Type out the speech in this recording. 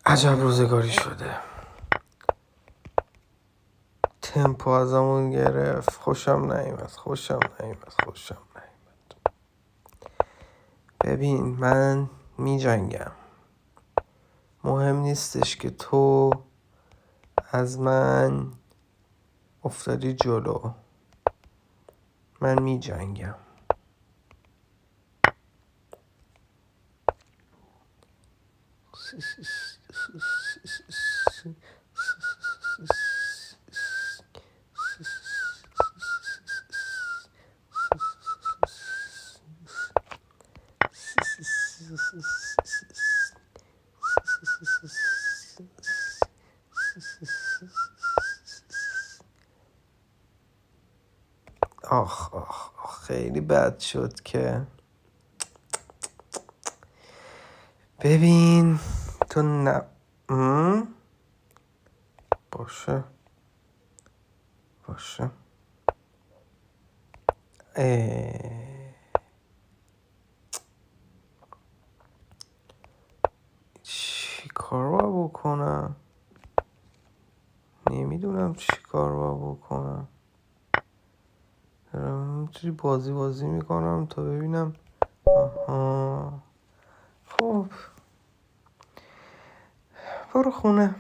عجب روزگاری شده. تمپو ازمون گرفت. خوشم نیومد. ببین من می جنگم. مهم نیستش که تو از من افتادی جلو. من می جنگم. آخ خیلی بد شد که. ببین تو نه باشه چی کار باید بکنم؟ نمیدونم چی کار باید بکنم. همینجوری بازی میکنم تا ببینم. آها خب برو خونه.